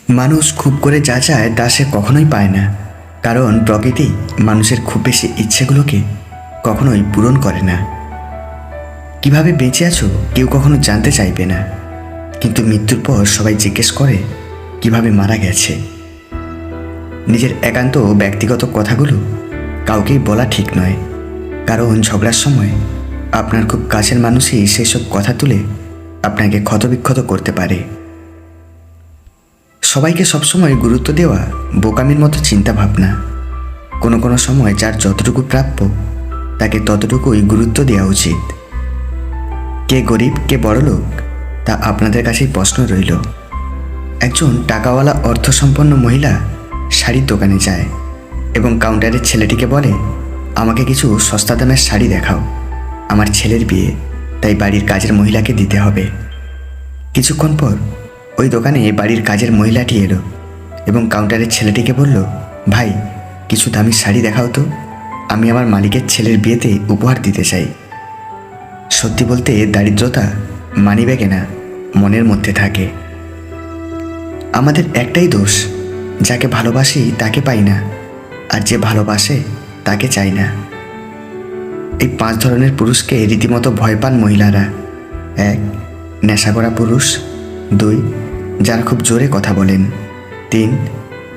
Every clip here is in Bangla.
মানুষ খুব করে যা চায় তা সে কখনোই পায় না, কারণ প্রকৃতি মানুষের খুব বেশি ইচ্ছেগুলোকে কখনোই পূরণ করে না। কিভাবে বেঁচে আছো কেউ কখনো জানতে চাইবে না, কিন্তু মৃত্যুর পর সবাই জিজ্ঞেস করে কিভাবে মারা গেছে। নিজের একান্ত ব্যক্তিগত কথাগুলো কাউকেই বলা ঠিক নয়, কারণ ঝগড়ার সময় আপনার খুব কাছের মানুষই সেসব কথা তুলে আপনাকে ক্ষতবিক্ষত করতে পারে। সবাইকে সবসময় গুরুত্ব দেওয়া বোকামির মতো চিন্তাভাবনা। কোনো কোনো সময় যার যতটুকু প্রাপ্য তাকে ততটুকুই গুরুত্ব দেওয়া উচিত। কে গরিব কে বড়লোক তা আপনাদের কাছেই প্রশ্ন রইল। একজন টাকাওয়ালা অর্থসম্পন্ন মহিলা শাড়ির দোকানে যায় এবং কাউন্টারের ছেলেটিকে বলে, আমাকে কিছু সস্তা দামের শাড়ি দেখাও, আমার ছেলের বিয়ে, তাই বাড়ির কাজের মহিলাকে দিতে হবে। কিছুক্ষণ পর ওই দোকানে বাড়ির কাজের মহিলাটি এলো এবং কাউন্টারের ছেলেটিকে বলল, ভাই কিছু দামি শাড়ি দেখাও তো, আমি আমার মালিকের ছেলের বিয়েতে উপহার দিতে চাই। সত্যি বলতে দারিদ্রতা মানিব্যাগে না, মনের মধ্যে থাকে। আমাদের একটাই দোষ, যাকে ভালোবাসি তাকে পাই না, আর যে ভালোবাসে তাকে চাই না। এই 5 ধরনের পুরুষকে রীতিমতো ভয় পান মহিলারা। 1. নেশা করা পুরুষ। 2. যারা খুব জোরে কথা বলেন। 3.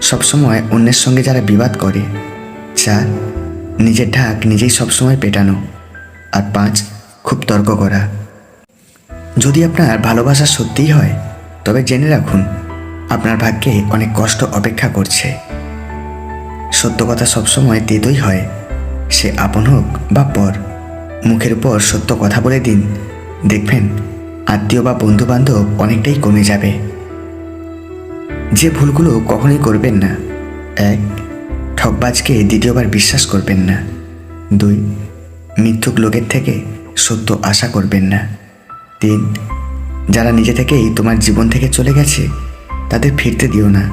সবসময় অন্যের সঙ্গে যারা বিবাদ করে। 4. নিজের ঢাক নিজেই সবসময় পেটানো। আর 5. খুব তর্ক করা। যদি আপনার ভালোবাসা সত্যিই হয় তবে জেনে রাখুন আপনার ভাগ্যে অনেক কষ্ট অপেক্ষা করছে। সত্য কথা সবসময় তেতোই হয়, সে আপন হোক বা পর। মুখের উপর সত্য কথা বলে দিন, দেখবেন আত্মীয় বা বন্ধু বান্ধব অনেকটাই কমে যাবে। যে ভুলগুলো কখনোই করবেন না। 1. ঠকবাজকে দ্বিতীয়বার বিশ্বাস করবেন না। 2. মিথ্যুক লোকের থেকে সত্য আশা করবেন না। 3. যারা নিজে থেকেই তোমার জীবন থেকে চলে গেছে তাদের ফিরতে দিও না।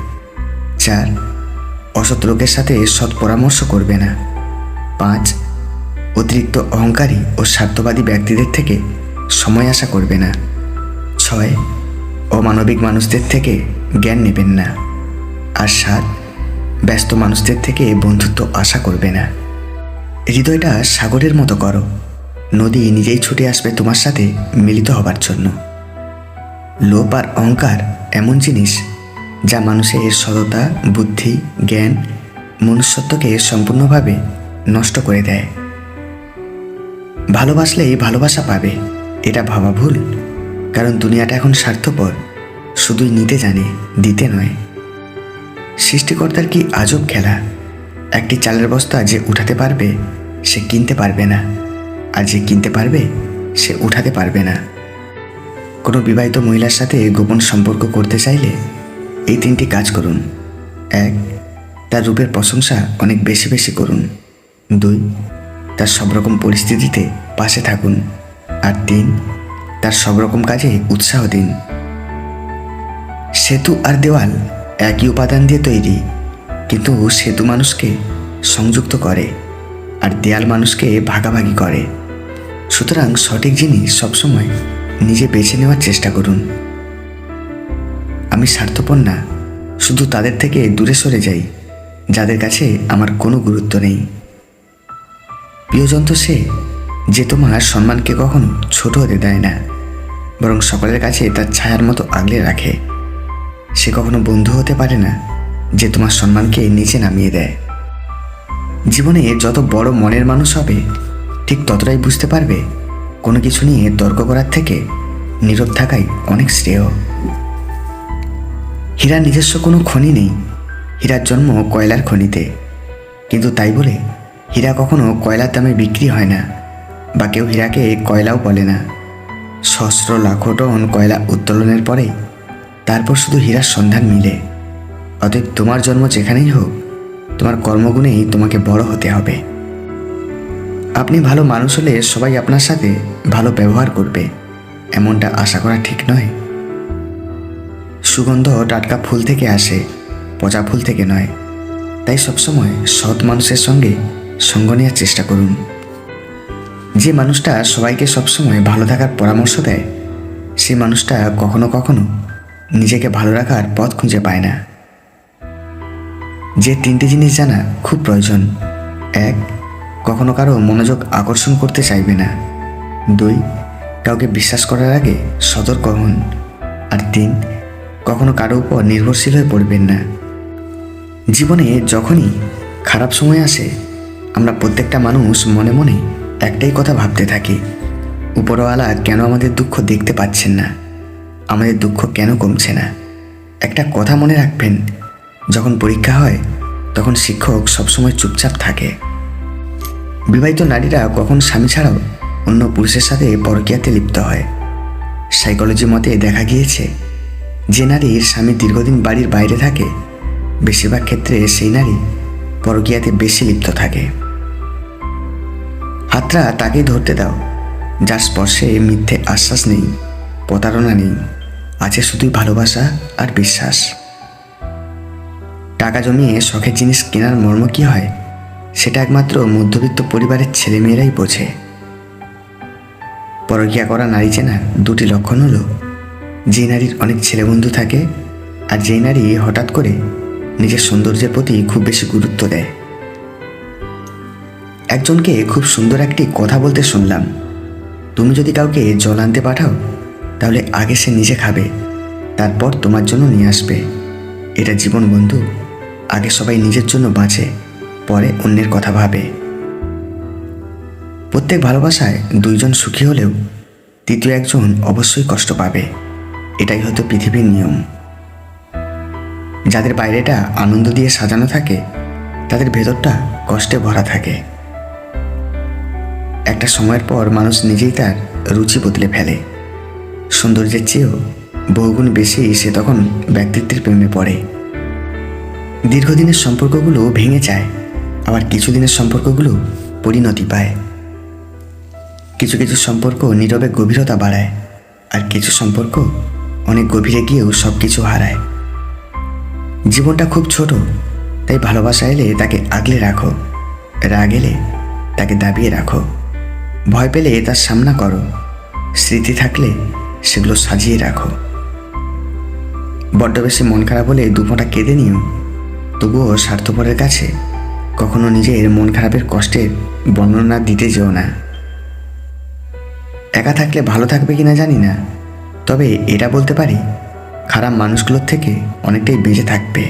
4. অসৎ লোকের সাথে সৎ পরামর্শ করবে না। 5. অতিরিক্ত অহংকারী ও স্বার্থবাদী ব্যক্তিদের থেকে সময় আশা করবে না। 6. অমানবিক মানুষদের থেকে জ্ঞান নেবেন না। আর 7. ব্যস্ত মানুষদের থেকে বন্ধুত্ব আশা করবে না। হৃদয়টা সাগরের মতো করো, নদী নিজেই ছুটে আসবে তোমার সাথে মিলিত হবার জন্য। লোভ আর অহংকার এমন জিনিস যা মানুষের সততা, বুদ্ধি, জ্ঞান, মনুষ্যত্বকে সম্পূর্ণভাবে নষ্ট করে দেয়। ভালোবাসলেই ভালোবাসা পাবে এটা ভাবা ভুল, কারণ দুনিয়াটা এখন স্বার্থপর, শুধুই নিতে জানে, দিতে নয়। সৃষ্টিকর্তার কি আজব খেলা, একটি চালের বস্তা যে উঠাতে পারবে সে কিনতে পারবে না, আর যে কিনতে পারবে সে উঠাতে পারবে না। কোনো বিবাহিত মহিলার সাথে গোপন সম্পর্ক করতে চাইলে এই 3টি কাজ করুন। 1. তার রূপের প্রশংসা অনেক বেশি বেশি করুন। 2. তার সব রকম পরিস্থিতিতে পাশে থাকুন। আর 3. তার সব রকম কাজে উৎসাহ দিন। সেতু আর দেওয়াল একই উপাদান দিয়ে তৈরি, কিন্তু সেতু মানুষকে সংযুক্ত করে আর দেয়াল মানুষকে ভাগাভাগি করে। সুতরাং সঠিক জিনিস সবসময় নিজে বেছে নেওয়ার চেষ্টা করুন। আমি স্বার্থপর না, শুধু তাদের থেকে দূরে সরে যাই যাদের কাছে আমার কোনো গুরুত্ব নেই। প্রিয়জন তো সে যে তোমার সম্মানকে কখনো ছোট হতে দেয় না, বরং সকলের কাছে তার ছায়ার মতো আগলে রাখে। সে কখনো বন্ধু হতে পারে না যে তোমার সম্মানকে নিচে নামিয়ে দেয়। জীবনে যত বড় মনের মানুষ হবে ঠিক ততটাই বুঝতে পারবে কোনো কিছু নিয়ে তর্ক করার থেকে নীরব থাকাই অনেক শ্রেয়। হীরার নিজস্ব কোনো খনি নেই, হীরার জন্ম কয়লার খনিতে, কিন্তু তাই বলে হীরা কখনো কয়লার দামে বিক্রি হয় না, বা কেউ হীরাকে কয়লাও বলে না। সহস্র লাখো টন কয়লা উত্তোলনের পরে তারপর শুধু হীরার সন্ধান মিলে। অতএব তোমার জন্ম যেখানেই হোক, তোমার কর্মগুণেই তোমাকে বড় হতে হবে। আপনি ভালো মানুষ হলে সবাই আপনার সাথে ভালো ব্যবহার করবে, এমনটা আশা করা ঠিক নয়। সুগন্ধ টাটকা ফুল থেকে আসে, পচা ফুল থেকে নয়। তাই সবসময় সৎ মানুষের সঙ্গে সঙ্গ নেওয়ার চেষ্টা করুন। যে মানুষটা সবাইকে সবসময় ভালো থাকার পরামর্শ দেয়, সেই মানুষটা কখনো কখনো নিজেকে ভালো রাখার পথ খুঁজে পায় না। যে তিনটে জিনিস জানা খুব প্রয়োজন: 1, কখনো কারো মনোযোগ আকর্ষণ করতে চাইবে না। 2, কাউকে বিশ্বাস করার আগে সতর্ক হন। আর 3, কখনো কারো উপর নির্ভরশীল হয়ে পড়বেন না। জীবনে যখনই খারাপ সময় আসে, আমরা প্রত্যেকটা মানুষ মনে মনে একটাই কথা ভাবতে থাকি: উপরওয়ালা কেন আমাদের দুঃখ দেখতে পাচ্ছেন না, আমাদের দুঃখ কেন কমছে না। একটা কথা মনে রাখবেন, যখন পরীক্ষা হয় তখন শিক্ষক সবসময় চুপচাপ থাকে। বিবাহিত নারীরা কখন স্বামী ছাড়াও অন্য পুরুষের সাথে পরকীয়াতে লিপ্ত হয়। সাইকোলজি মতে দেখা গিয়েছে, যে নারীর স্বামী দীর্ঘদিন বাড়ির বাইরে থাকে, বেশিরভাগ ক্ষেত্রে সেই নারী পরকীয়াতে বেশি লিপ্ত থাকে। হাতটা তাকেই ধরতে দাও যার স্পর্শে মিথ্যে আশ্বাস নেই, প্রতারণা নেই, আছে শুধুই ভালোবাসা আর বিশ্বাস। টাকা জমিয়ে শখের জিনিস কেনার মর্ম কী হয়, সেটা একমাত্র মধ্যবিত্ত পরিবারের ছেলেমেয়েরাই বোঝে। পরকীয়া করা নারী চেনার 2টি লক্ষণ হলো: যে নারীর অনেক ছেলেবন্ধু থাকে, আর যেই নারী হঠাৎ করে নিজের সৌন্দর্যের প্রতি খুব বেশি গুরুত্ব দেয়। একজনকে খুব সুন্দর একটি কথা বলতে শুনলাম: তুমি যদি কাউকে জল আনতে পাঠাও, তাহলে আগে সে নিজে খাবে, তারপর তোমার জন্য নিয়ে আসবে। এটা জীবন বন্ধু, আগে সবাই নিজের জন্য বাঁচে, পরে অন্যের কথা ভাবে। প্রত্যেক ভালোবাসায় 2 জন সুখী হলেও তৃতীয় একজন অবশ্যই কষ্ট পাবে। এটাই হয়তো পৃথিবীর নিয়ম। যাদের বাইরেটা আনন্দ দিয়ে সাজানো থাকে, তাদের ভেতরটা কষ্টে ভরা থাকে। একটা সময়ের পর মানুষ নিজেই তার রুচি বদলে ফেলে। সৌন্দর্যের চেয়েও বহুগুণ বেশি সে তখন ব্যক্তিত্বের প্রেমে পড়ে। দীর্ঘদিনের সম্পর্কগুলো ভেঙে যায়, আবার কিছুদিনের সম্পর্কগুলো পরিণতি পায়। কিছু কিছু সম্পর্ক নীরবে গভীরতা বাড়ায়, আর কিছু সম্পর্ক অনেক গভীরে গিয়েও সব কিছু হারায়। জীবনটা খুব ছোট, তাই ভালোবাসা এলে তাকে আগলে রাখো, রাগ এলে তাকে দাবিয়ে রাখো, ভয় পেলে তার সামনা করো, স্মৃতি থাকলে সেগুলো সাজিয়ে রাখো। বড্ড বেশি মন খারাপ হলে 2 ফোঁটা কেঁদে নিও, তবুও স্বার্থপরের কাছে কখনো নিজের মন খারাপের কষ্টের বর্ণনা দিতে যেও না। একা থাকলে ভালো থাকবে কিনা জানি না, তবে এটা বলতে পারি, খারাপ মানুষগুলোর থেকে অনেকটাই বেঁচে থাকবে।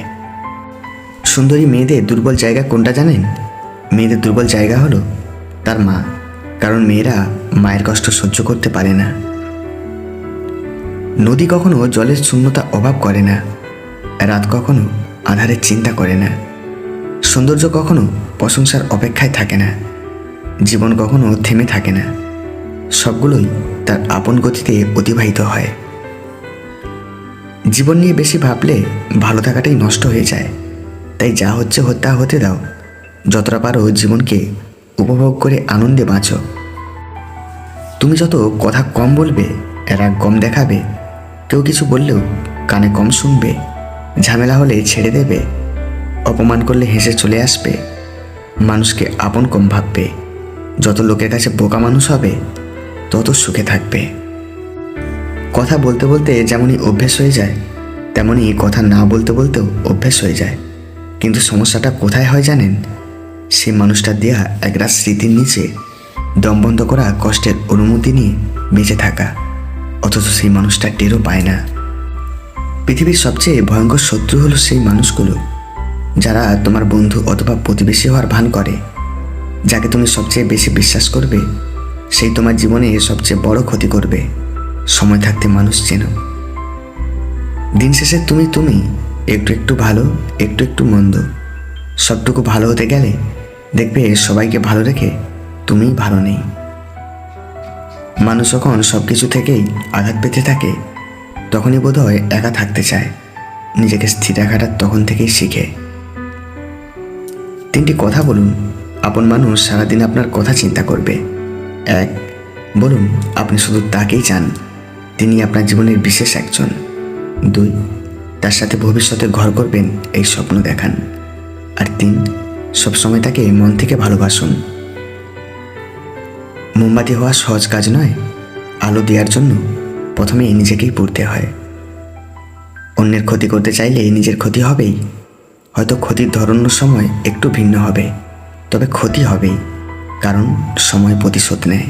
সুন্দরী মেয়েদের দুর্বল জায়গা কোনটা জানেন? মেয়েদের দুর্বল জায়গা হলো তার মা, কারণ মেয়েরা মায়ের কষ্ট সহ্য করতে পারে না। নদী কখনো জলের শূন্যতা অভাব করে না, রাত কখনো আধারের চিন্তা করে না, সৌন্দর্য কখনো প্রশংসার অপেক্ষায় থাকে না, জীবন কখনো থেমে থাকে না, সবগুলোই তার আপন গতিতে অতিবাহিত হয়। জীবন নিয়ে বেশি ভাবলে ভালো থাকাটাই নষ্ট হয়ে যায়, তাই যা হচ্ছে তা হতে দাও। যতটা পারো জীবনকে উপভোগ করে আনন্দে বাঁচো। তুমি যত কথা কম বলবে, রাগ কম দেখাবে, কেউ কিছু বললেও কানে কম শুনবে, ঝামেলা হলে ছেড়ে দেবে, অপমান করলে হেসে চলে আসবে, মানুষকে আপন কম ভাববে, যত লোকের কাছে বোকা মানুষ হবে, তত সুখে থাকবে। কথা বলতে বলতে যেমনই অভ্যেস হয়ে যায়, তেমনই কথা না বলতে বলতেও অভ্যেস হয়ে যায়। কিন্তু সমস্যাটা কোথায় হয় জানেন? সেই মানুষটার দেয়া একরাশ স্মৃতির নিচে দম বন্ধ করা কষ্টের অনুমতি নিয়ে বেঁচে থাকা, অথচ সেই মানুষটা টেরও পায় না। পৃথিবীর সবচেয়ে ভয়ঙ্কর শত্রু হলো সেই মানুষগুলো যারা তোমার বন্ধু অথবা প্রতিবেশী হওয়ার ভান করে। যাকে তুমি সবচেয়ে বেশি বিশ্বাস করবে, সেই তোমার জীবনে সবচেয়ে বড় ক্ষতি করবে। সময় থাকতে মানুষ চেনো। দিন শেষে তুমি একটু একটু ভালো, একটু একটু মন্দ, সবটুকু ভালো হতে গেলে দেখবে সবাইকে ভালো রেখে তুমিই ভালো নেই। মানুষ যখন সব কিছু থেকেই আঘাত পেতে থাকে, তখনই বোধহয় একা থাকতে চায়। নিজেকে স্থির রাখাটা তখন থেকেই শিখে। 3টি কথা বলুন, আপন মানুষ সারাদিন আপনার কথা চিন্তা করবে। 1, বলুন আপনি শুধু তাকেই চান, তিনি আপনার জীবনের বিশেষ একজন। 2, তার সাথে ভবিষ্যতে ঘর করবেন এই স্বপ্ন দেখান। আর 3, সবসময় তাকে মন থেকে ভালোবাসুন। মোমবাতি হওয়া সহজ কাজ নয়, আলো দেওয়ার জন্য প্রথমে নিজেকেই পড়তে হয়। অন্যের ক্ষতি করতে চাইলে নিজের ক্ষতি হবেই। হয়তো ক্ষতির ধরন ও সময় একটু ভিন্ন হবে, তবে ক্ষতি হবেই, কারণ সময় প্রতিশোধ নেয়।